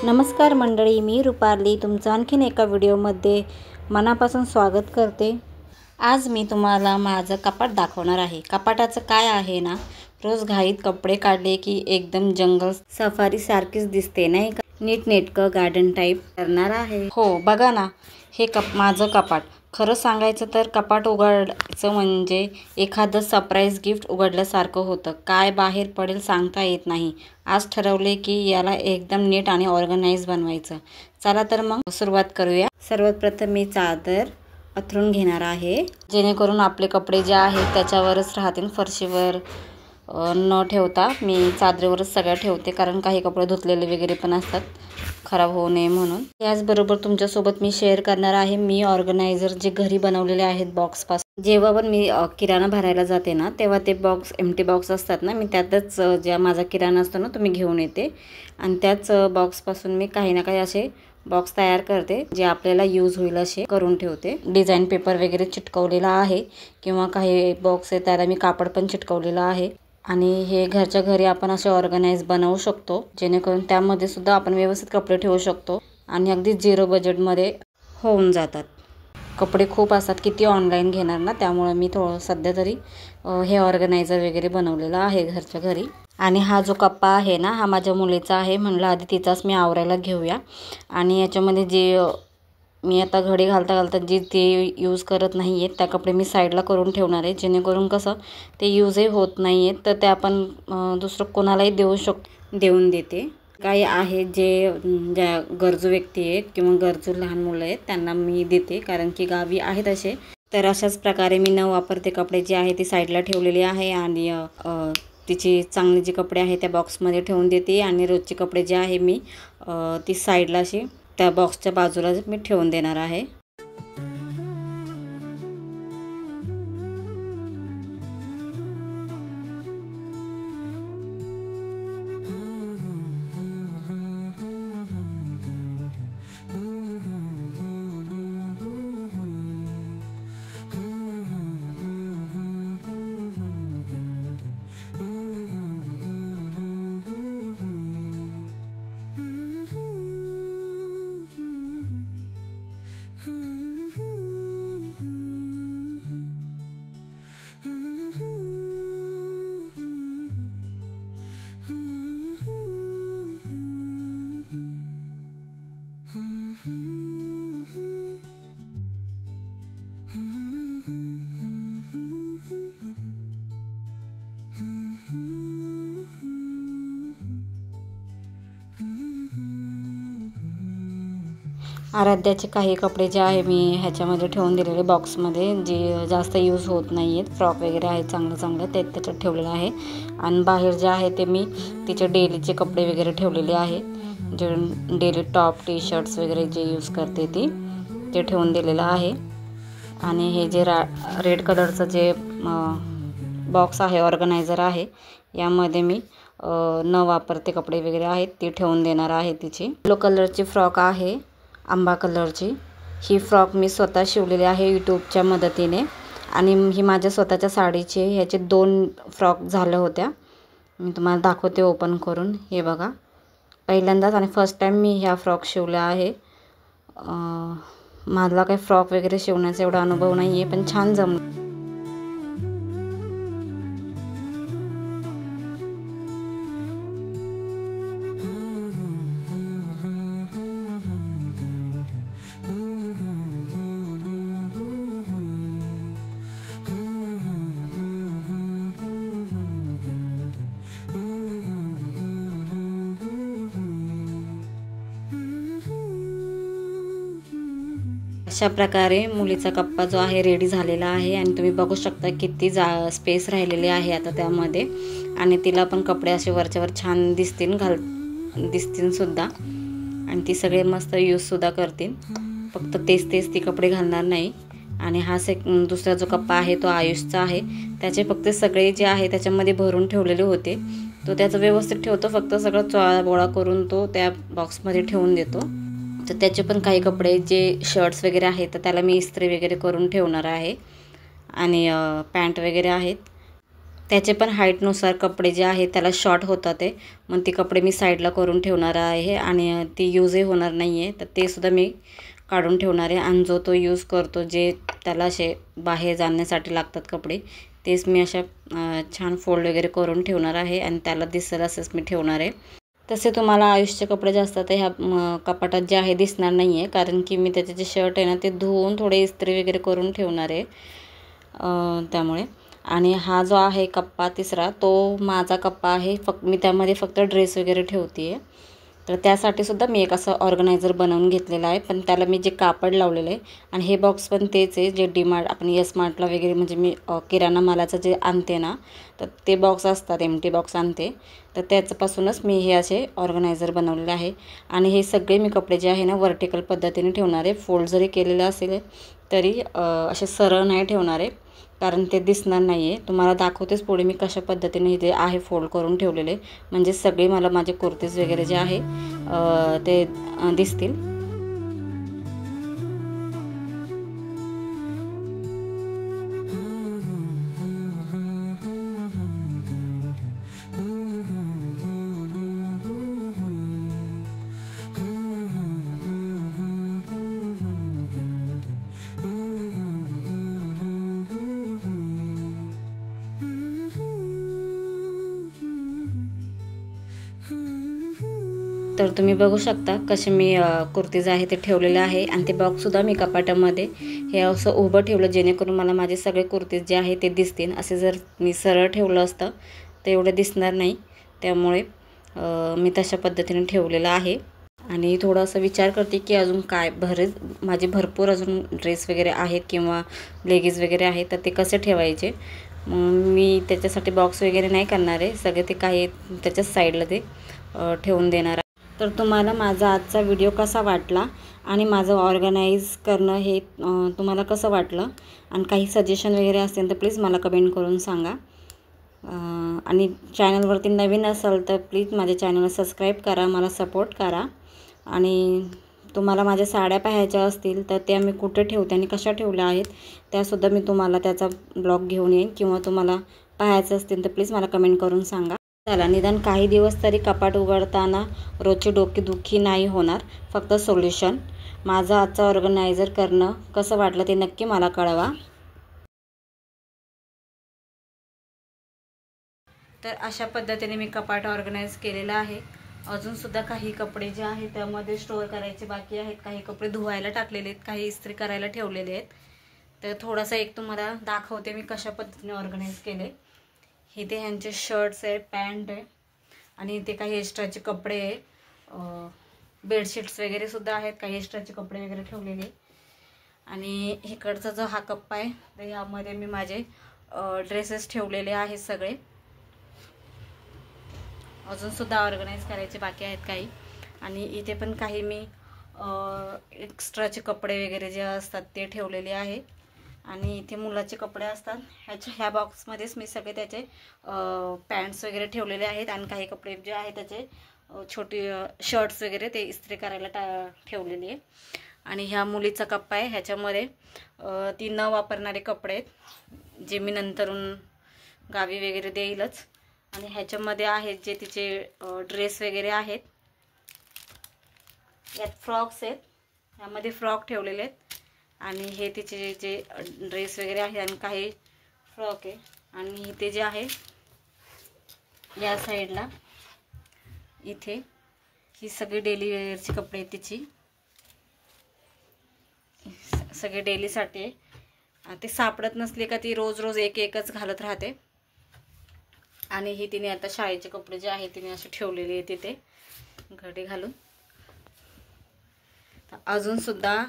नमस्कार मंडळी, मी रुपाली तुमचं आणखीन एका व्हिडिओमध्ये मनापासून स्वागत करते। आज मी तुम्हाला माझं कपाट दाखवणार आहे। कपाटाचं काय आहे ना, रोज घाईत कपडे काढले की एकदम जंगल सफारी सारखीच दिसते नाही का। नीटनेटकं गार्डन टाईप करणार आहे। हो बघा ना, हे माझं कपाट। खरं सांगायचं तर कपाट उघडायचं म्हणजे एखादं सरप्राईज गिफ्ट उघडल्यासारखं होतं। काय बाहेर पडेल सांगता येत नाही। आज ठरवले की याला एकदम नीट आणि ऑर्गनाइज बनवायचं। चला तर मग सुरुवात करूया। सर्वात प्रथम मी चादर अंथरून घेणार आहे, जेणेकरून आपले कपडे जे आहेत त्याच्यावरच राहतील, फरशीवर न ठेवता मी चादरीवरच सगळं ठेवते, कारण काही कपडे धुतलेले वगैरे पण असतात, खराब होऊ नये म्हणून। याचबरोबर तुमच्यासोबत मी शेअर करणार आहे मी ऑर्गनायझर जे घरी बनवलेले आहेत बॉक्सपासून। जेव्हा पण मी किराणा भरायला जाते ना, तेव्हा ते बॉक्स एम्प्टी बॉक्स असतात ना, मी त्यातच ज्या माझा किराणा असतो ना तो मी घेऊन येते आणि त्याच बॉक्सपासून मी काही ना काही असे बॉक्स तयार करते, जे आपल्याला यूज होईल असे करून ठेवते। डिझाईन पेपर वगैरे चिटकवलेला आहे किंवा काही बॉक्स आहे त्याला मी कापड पण चिटकवलेला आहे। आणि हे घरच्या घरी आपण असे ऑर्गनाइज बनवू शकतो, जेणेकरून त्यामध्ये सुद्धा आपण व्यवस्थित कपडे ठेवू शकतो आणि अगदी 0 बजेटमध्ये होऊन जातात। कपडे खूप असतात, किती ऑनलाईन घेणार ना, त्यामुळे मी सध्या तरी हे ऑर्गनायझर वगैरे बनवलेलं आहे घरच्या घरी। आणि हा जो कप्पा आहे ना, हा माझ्या मुलीचा आहे, म्हणलं आधी तिचाच मी आवरायला घेऊया। आणि याच्यामध्ये जे मी आता घडी घालता घालता जे ते यूज करत नाही आहेत त्या कपडे मी साईडला करून ठेवणार आहे, जेणेकरून कसं ते यूजही होत नाही आहेत, तर ते आपण दुसरं कोणालाही देऊन देते। काही आहेत जे ज्या गरजू व्यक्ती आहेत किंवा गरजू लहान मुलं आहेत त्यांना मी देते, कारण की गावी आहेत असे। तर अशाच प्रकारे मी न वापरते कपडे जे आहे ते साईडला ठेवलेले आहे आणि तिची चांगली जी कपडे आहे त्या बॉक्समध्ये ठेवून देते आणि रोजचे कपडे जे आहे मी ती साईडला अशी त्या बॉक्सच्या बाजूला मी ठेवून देणार आहे। आराध्याचे काही कपडे जे आहे मी ह्याच्यामध्ये ठेवून दिलेले बॉक्समध्ये, जे जास्त यूज होत नाही आहेत, फ्रॉक वगैरे आहेत चांगलं ते त्याच्यात ठेवलेलं आहे। आणि बाहेर जे आहे ते मी तिचे डेलीचे कपडे वगैरे ठेवलेले आहे, जे डेली टॉप टी शर्ट्स वगैरे जे यूज करते ते ठेवून दिलेलं आहे। आणि हे जे रेड कलरचं जे बॉक्स आहे ऑर्गनायझर आहे, यामध्ये मी न वापरते कपडे वगैरे आहेत ते ठेवून देणार आहे तिची। येलो कलरची फ्रॉक आहे, आंबा कलरची। ही फ्रॉक मी स्वतः शिवलेली आहे यूट्यूबच्या मदतीने, आणि ही माझ्या स्वतःच्या साडीचे ह्याचे 2 फ्रॉक झाल्या होत्या। मी तुम्हाला दाखवते ओपन करून। हे बघा, पहिल्यांदाच आणि फर्स्ट टाईम मी ह्या फ्रॉक शिवल्या आहे। मला काही फ्रॉक वगैरे शिवण्याचा एवढा अनुभव नाही आहे, पण छान जमलं। अशा प्रकारे मुलीचा कप्पा जो आहे रेडी झालेला आहे, आणि तुम्ही बघू शकता किती स्पेस राहिलेली आहे आता त्यामध्ये। आणि तिला पण कपडे असे वरच्यावर छान दिसतील सुद्धा, आणि ती सगळे मस्त यूजसुद्धा करतील, फक्त तेच ती कपडे घालणार नाही। आणि हा दुसरा जो कप्पा आहे तो आयुषचा आहे, त्याचे फक्त सगळे जे आहे त्याच्यामध्ये भरून ठेवलेले होते, तो त्याचं व्यवस्थित ठेवतो, फक्त सगळं चोळा बोळा करून तो त्या बॉक्समध्ये ठेवून देतो। तर त्याचे पण काही कपडे जे शर्ट्स वगैरे आहेत तर त्याला मी इस्त्री वगैरे करून ठेवणार आहे, आणि पॅन्ट वगैरे आहेत त्याचे पण हाईटनुसार कपडे जे आहे त्याला शॉर्ट होतात ते, मग ते कपडे मी साईडला करून ठेवणार आहे आणि ती यूजही होणार नाही आहे, तर ते सुद्धा मी काढून ठेवणार आहे. आणि जो तो यूज करतो जे त्याला असे बाहेर जाण्यासाठी लागतात कपडे, तेच मी अशा छान फोल्ड वगैरे करून ठेवणार आहे आणि त्याला दिसेल असंच मी ठेवणार आहे. तसे तुम्हाला आयुषचे कपडे जे असतात ते ह्या कपाटात जे आहे दिसणार नाही आहे, कारण की मी त्याचे जे शर्ट आहे ना ते धुवून थोडे इस्त्री वगैरे करून ठेवणार आहे त्यामुळे. आणि हा जो आहे कप्पा तिसरा, तो माझा कप्पा आहे, मी त्यामध्ये फक्त ड्रेस वगैरे ठेवते आहे. तर त्यासाठी सुद्धा मी एक असं ऑर्गनायझर बनवून घेतलेला आहे, पण त्याला मी जे कापड लावलेलं आहे. आणि हे बॉक्स पण तेच आहे जे डीमार्ट आपण यस मार्टला वगैरे म्हणजे मी किराणा मालाचं जे आणते ना, तर ते बॉक्स असतात, एमटी बॉक्स आणते, तर त्याच्यापासूनच मी हे असे ऑर्गनायझर बनवलेले आहे. आणि हे सगळे मी कपडे जे आहे ना वर्टिकल पद्धतीने ठेवणार आहे. फोल्ड जरी केलेलं असेल तरी असे सरळ नाही ठेवणार आहे, कारण ते दिसणार नाही आहे. तुम्हाला दाखवतेच पुढे मी कशा पद्धतीने इथे आहे फोल्ड करून ठेवलेले, म्हणजे सगळे मला माझे कुर्तीज वगैरे जे आहे ते दिसतील. तर तुम्ही बघू शकता कसे मी कुर्तीज आहे ते ठेवलेले आहे. आणि ते बॉक्ससुद्धा मी कपाटामध्ये हे असं उभं ठेवलं, जेणेकरून मला माझे सगळे कुर्तीज जे आहे ते दिसतील. असे जर मी सरळ ठेवलं असतं तर एवढं दिसणार नाही, त्यामुळे मी तशा पद्धतीने ठेवलेलं आहे. आणि थोडासा विचार करते की अजून काय माझे भरपूर अजून ड्रेस वगैरे आहेत किंवा लेगीज वगैरे आहेत, तर ते कसे ठेवायचे. मी त्याच्यासाठी बॉक्स वगैरे नाही करणार आहे, सगळे ते काही त्याच्याच साईडला ते ठेवून देणार. तर तुम्हाला माझा आजचा व्हिडिओ कसा वाटला आणि माझं ऑर्गनाईज करणं हे तुम्हाला कसं वाटलं, आणि काही सजेशन वगैरे असेल तर प्लीज मला कमेंट करून सांगा. आणि चॅनलवरती नवीन असाल तर प्लीज माझ्या चॅनलला सबस्क्राईब करा, मला सपोर्ट करा. आणि तुम्हाला माझ्या साड्या पाहायच्या असतील तर त्या मी कुठे ठेवते आणि कशा ठेवल्या आहेत त्यासुद्धा मी तुम्हाला त्याचा ब्लॉग घेऊन येईन, किंवा तुम्हाला पाहायचं असतील तर प्लीज मला कमेंट करून सांगा. चला, निदान काही दिवस तरी कपाट उघडताना रोजची डोकेदुखी नाही होणार, फक्त सोल्युशन. माझं आजचं ऑर्गनायझर करणं कसं वाटलं ते नक्की मला कळवा. तर अशा पद्धतीने मी कपाट ऑर्गनाईज केलेलं आहे. अजूनसुद्धा काही कपडे जे आहेत त्यामध्ये स्टोअर करायचे बाकी आहेत, काही कपडे धुवायला टाकलेले आहेत, काही इस्त्री करायला ठेवलेले आहेत. तर थोडासा एक तुम्हाला दाखवते मी कशा पद्धतीने ऑर्गनाईज केले. हे ते ह्यांचे शर्ट्स आहे, पॅन्ट आहे, आणि इथे काही एक्स्ट्राचे कपडे आहे, बेडशीट्स वगैरे सुद्धा आहेत, काही एक्स्ट्राचे कपडे वगैरे ठेवलेले. आणि इकडचा जो हा कप्पा आहे तर ह्यामध्ये मी माझे ड्रेसेस ठेवलेले आहेत सगळे. अजूनसुद्धा ऑर्गनाईज करायचे बाकी आहेत काही. आणि इथे पण काही मी एक्स्ट्राचे कपडे वगैरे जे असतात ते ठेवलेले आहे. आणि इथे मुलाचे कपडे असतात, ह्या बॉक्समध्येच मी सगळे त्याचे पॅन्ट्स वगैरे ठेवलेले आहेत. आणि काही कपडे जे आहेत त्याचे छोटे शर्ट्स वगैरे ते इस्त्री करायला ठेवलेले आहे. आणि ह्या मुलीचा कप्पा आहे, ह्याच्यामध्ये ती न वापरणारे कपडे आहेत जे मी नंतरून गावी वगैरे देईलच. आणि ह्याच्यामध्ये आहेत जे तिचे ड्रेस वगैरे आहेत, यात फ्रॉक्स आहेत, ह्यामध्ये फ्रॉक ठेवलेले आहेत. आणि हे तिचे जे ड्रेस वगैरे आहे आणि काही फ्रॉक आहे. आणि इथे जे आहे या साईडला इथे ही सगळी डेली वेअरची कपडे आहेत तिची, सगळे डेलीसाठी आहे. ते सापडत नसले का ती रोज रोज एक एकच घालत राहते. आणि ही तिने आता शाळेचे कपडे जे आहे तिने असे ठेवलेले आहे तिथे घडी घालून. अजूनसुद्धा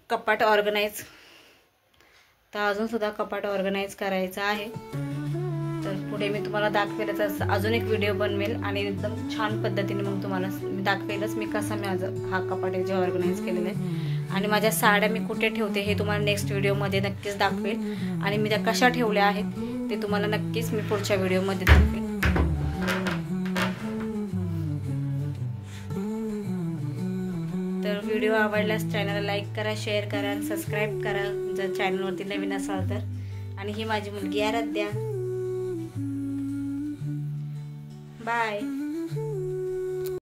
कपाट ऑर्गनाईज करायचं आहे. तर पुढे मी तुम्हाला दाखवेलच, अजून एक व्हिडिओ बनवेल आणि एकदम छान पद्धतीने मग तुम्हाला मी दाखवेलच मी कसा माझं हा कपाट जे ऑर्गनाईज केलेलं आहे. आणि माझ्या साड्या मी कुठे ठेवते हे तुम्हाला नेक्स्ट व्हिडिओमध्ये नक्कीच दाखवेल. आणि मी त्या कशा ठेवल्या आहेत ते तुम्हाला नक्कीच मी पुढच्या व्हिडिओमध्ये दाखवेल. तर व्हिडिओ आवडल्यास चॅनलला लाईक करा, शेअर करा आणि सबस्क्राईब करा जर चॅनलवरती नवीन असाल तर. आणि ही माझी मुलगी आराध्या. बाय.